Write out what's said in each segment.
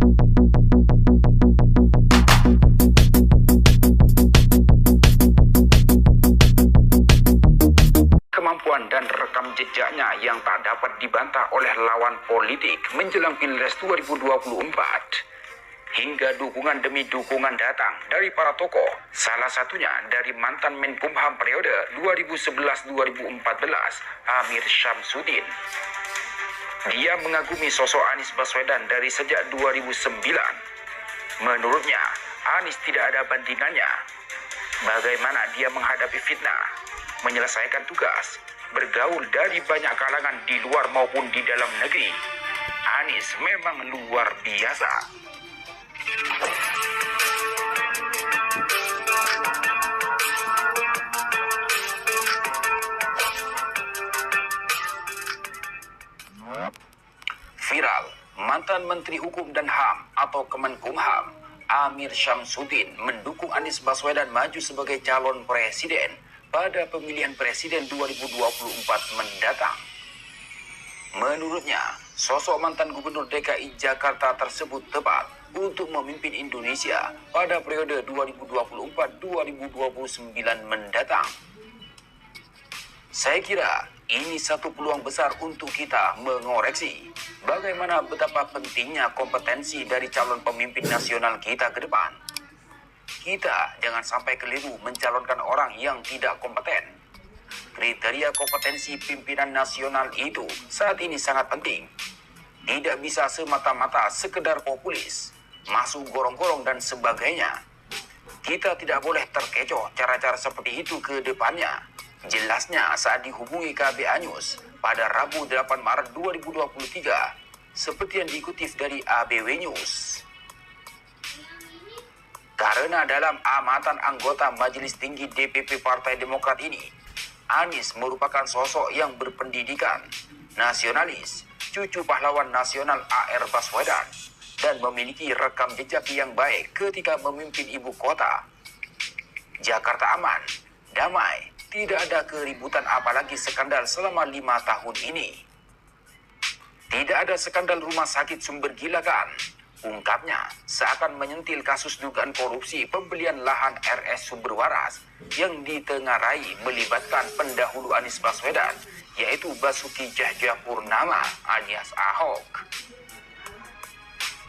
Kemampuan dan rekam jejaknya yang tak dapat dibantah oleh lawan politik menjelang Pilpres 2024. Hingga dukungan demi dukungan datang dari para tokoh, salah satunya dari mantan Menkumham periode 2011-2014, Amir Syamsuddin. Dia mengagumi sosok Anies Baswedan dari sejak 2009. Menurutnya, Anies tidak ada bandingannya. Bagaimana dia menghadapi fitnah, menyelesaikan tugas, bergaul dari banyak kalangan di luar maupun di dalam negeri. Anies memang luar biasa. Viral, mantan Menteri Hukum dan HAM atau Kemenkumham, Amir Syamsuddin mendukung Anies Baswedan maju sebagai calon presiden pada pemilihan presiden 2024 mendatang. Menurutnya, sosok mantan Gubernur DKI Jakarta tersebut tepat untuk memimpin Indonesia pada periode 2024-2029 mendatang. Saya kira ini satu peluang besar untuk kita mengoreksi bagaimana betapa pentingnya kompetensi dari calon pemimpin nasional kita ke depan. Kita jangan sampai keliru mencalonkan orang yang tidak kompeten. Kriteria kompetensi pimpinan nasional itu saat ini sangat penting. Tidak bisa semata-mata sekedar populis, masuk gorong-gorong dan sebagainya. Kita tidak boleh terkecoh cara-cara seperti itu ke depannya. Jelasnya saat dihubungi KB Anyus pada Rabu 8 Maret 2023, seperti yang dikutip dari ABW News. Karena dalam amatan anggota Majelis Tinggi DPP Partai Demokrat ini, Anies merupakan sosok yang berpendidikan, nasionalis, cucu pahlawan nasional AR Baswedan, dan memiliki rekam jejak yang baik ketika memimpin ibu kota. Jakarta aman, damai, tidak ada keributan apalagi skandal selama 5 tahun ini. Tidak ada skandal rumah sakit sumber gila kan? Ungkapnya, seakan menyentil kasus dugaan korupsi pembelian lahan RS Sumber Waras yang ditengarai melibatkan pendahulu Anies Baswedan, yaitu Basuki Cahayapurnama alias Ahok.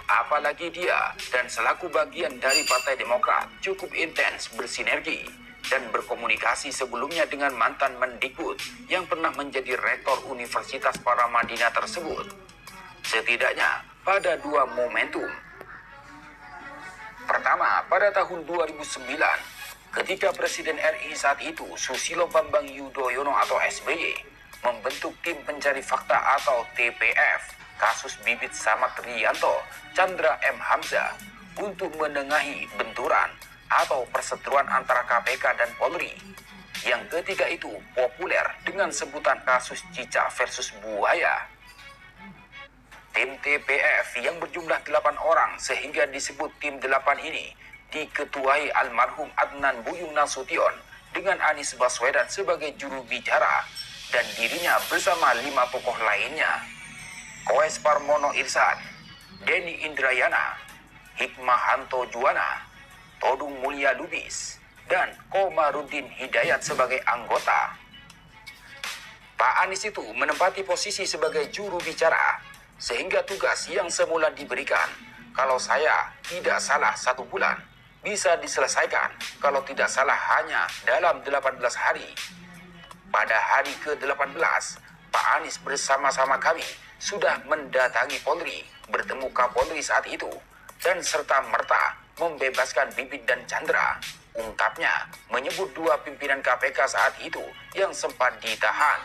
Apalagi dia dan selaku bagian dari Partai Demokrat cukup intens bersinergi dan berkomunikasi sebelumnya dengan mantan Mendikbud yang pernah menjadi rektor Universitas Paramadina tersebut. Setidaknya pada 2 momentum. Pertama, pada tahun 2009, ketika Presiden RI saat itu Susilo Bambang Yudhoyono atau SBY membentuk tim pencari fakta atau TPF kasus Bibit Samatriyanto, Chandra M. Hamzah untuk menengahi benturan atau perseteruan antara KPK dan Polri yang ketika itu populer dengan sebutan kasus Cicak versus Buaya. Tim TPF yang berjumlah 8 orang sehingga disebut tim 8 ini diketuai almarhum Adnan Buyung Nasution dengan Anies Baswedan sebagai juru bicara dan dirinya bersama 5 tokoh lainnya, Koes Parmono Irsad, Denny Indrayana, Hikmahanto Juwana, Todung Mulya Lubis, dan Komarudin Hidayat sebagai anggota. Pak Anies itu menempati posisi sebagai juru bicara, sehingga tugas yang semula diberikan, kalau saya tidak salah 1 bulan, bisa diselesaikan, kalau tidak salah hanya dalam 18 hari. Pada hari ke-18, Pak Anies bersama-sama kami sudah mendatangi Polri, bertemu Kapolri saat itu, dan serta-merta membebaskan Bibit dan Chandra. Ungkapnya menyebut 2 pimpinan KPK saat itu yang sempat ditahan.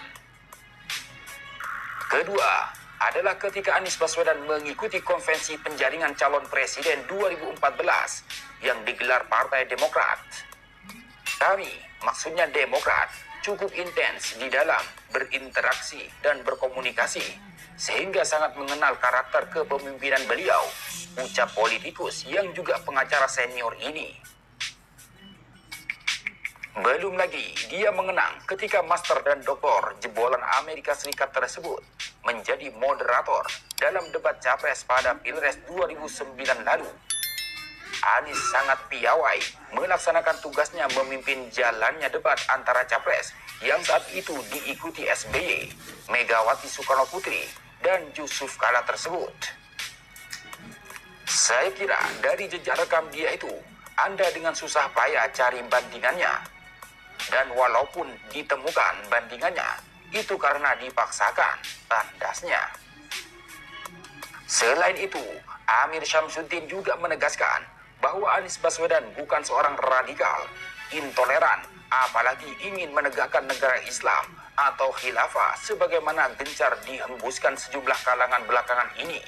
Kedua adalah ketika Anies Baswedan mengikuti konvensi penjaringan calon presiden 2014 yang digelar Partai Demokrat. Kami, maksudnya Demokrat, cukup intens di dalam berinteraksi dan berkomunikasi, sehingga sangat mengenal karakter kepemimpinan beliau, ucap politikus yang juga pengacara senior ini. Belum lagi dia mengenang ketika master dan doktor jebolan Amerika Serikat tersebut menjadi moderator dalam debat Capres pada Pilpres 2009 lalu. Anies sangat piawai melaksanakan tugasnya memimpin jalannya debat antara Capres yang saat itu diikuti SBY, Megawati Soekarno Putri, dan Yusuf Kala tersebut. Saya kira dari jejak rekam dia itu, Anda dengan susah payah cari bandingannya. Dan walaupun ditemukan bandingannya, itu karena dipaksakan, tandasnya. Selain itu, Amir Syamsuddin juga menegaskan bahwa Anies Baswedan bukan seorang radikal, intoleran, apalagi ingin menegakkan negara Islam atau khilafah sebagaimana gencar dihembuskan sejumlah kalangan belakangan ini.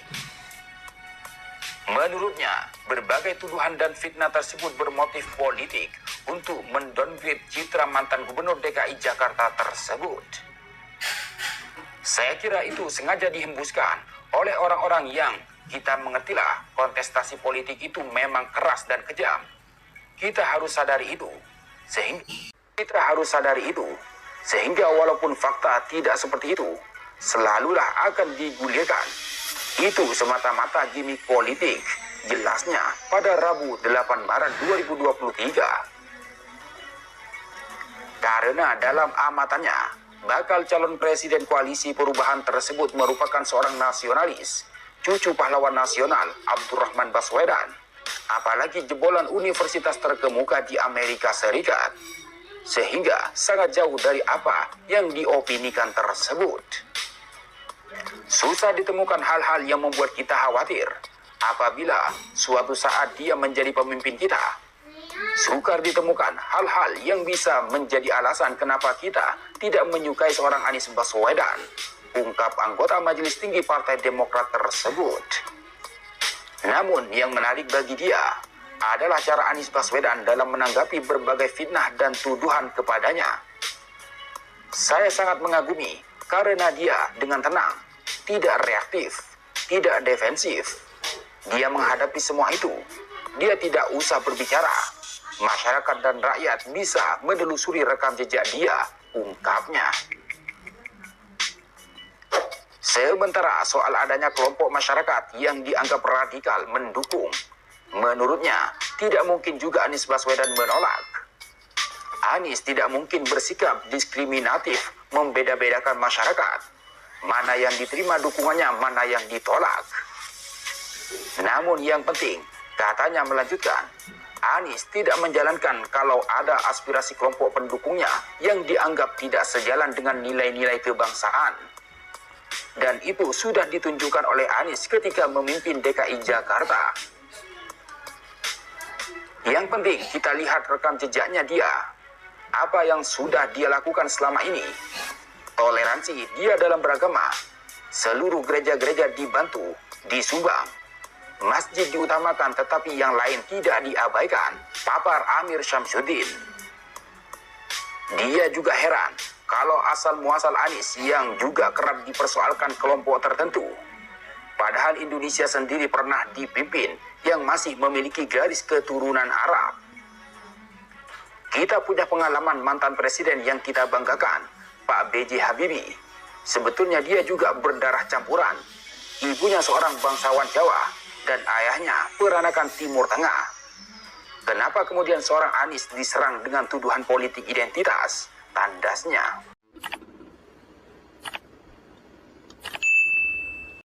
Menurutnya, berbagai tuduhan dan fitnah tersebut bermotif politik untuk mendowngrade citra mantan gubernur DKI Jakarta tersebut. Saya kira itu sengaja dihembuskan oleh orang-orang yang kita mengertilah kontestasi politik itu memang keras dan kejam. Kita harus sadari itu. Sehingga walaupun fakta tidak seperti itu, selalulah akan digulirkan. Itu semata-mata gimmick politik, jelasnya pada Rabu 8 Maret 2023. Karena dalam amatannya, bakal calon presiden koalisi perubahan tersebut merupakan seorang nasionalis, cucu pahlawan nasional Abdurrahman Baswedan, apalagi jebolan universitas terkemuka di Amerika Serikat, sehingga sangat jauh dari apa yang diopinikan tersebut. Susah ditemukan hal-hal yang membuat kita khawatir apabila suatu saat dia menjadi pemimpin kita. Sukar ditemukan hal-hal yang bisa menjadi alasan kenapa kita tidak menyukai seorang Anies Baswedan, ungkap anggota Majelis Tinggi Partai Demokrat tersebut. Namun yang menarik bagi dia adalah cara Anies Baswedan dalam menanggapi berbagai fitnah dan tuduhan kepadanya. Saya sangat mengagumi karena dia dengan tenang, tidak reaktif, tidak defensif. Dia menghadapi semua itu. Dia tidak usah berbicara. Masyarakat dan rakyat bisa menelusuri rekam jejak dia, ungkapnya. Sementara soal adanya kelompok masyarakat yang dianggap radikal mendukung, menurutnya tidak mungkin juga Anies Baswedan menolak. Anies tidak mungkin bersikap diskriminatif membeda-bedakan masyarakat. Mana yang diterima dukungannya, mana yang ditolak. Namun yang penting, katanya melanjutkan, Anies tidak menjalankan kalau ada aspirasi kelompok pendukungnya yang dianggap tidak sejalan dengan nilai-nilai kebangsaan. Dan itu sudah ditunjukkan oleh Anies ketika memimpin DKI Jakarta. Yang penting kita lihat rekam jejaknya dia. Apa yang sudah dia lakukan selama ini. Toleransi dia dalam beragama. Seluruh gereja-gereja dibantu, disumbang. Masjid diutamakan tetapi yang lain tidak diabaikan, papar Amir Syamsuddin. Dia juga heran kalau asal muasal Anies yang juga kerap dipersoalkan kelompok tertentu. Padahal Indonesia sendiri pernah dipimpin yang masih memiliki garis keturunan Arab. Kita punya pengalaman mantan presiden yang kita banggakan, Pak B.J. Habibie. Sebetulnya dia juga berdarah campuran. Ibunya seorang bangsawan Jawa dan ayahnya peranakan Timur Tengah. Kenapa kemudian seorang Anies diserang dengan tuduhan politik identitas? Tandasnya.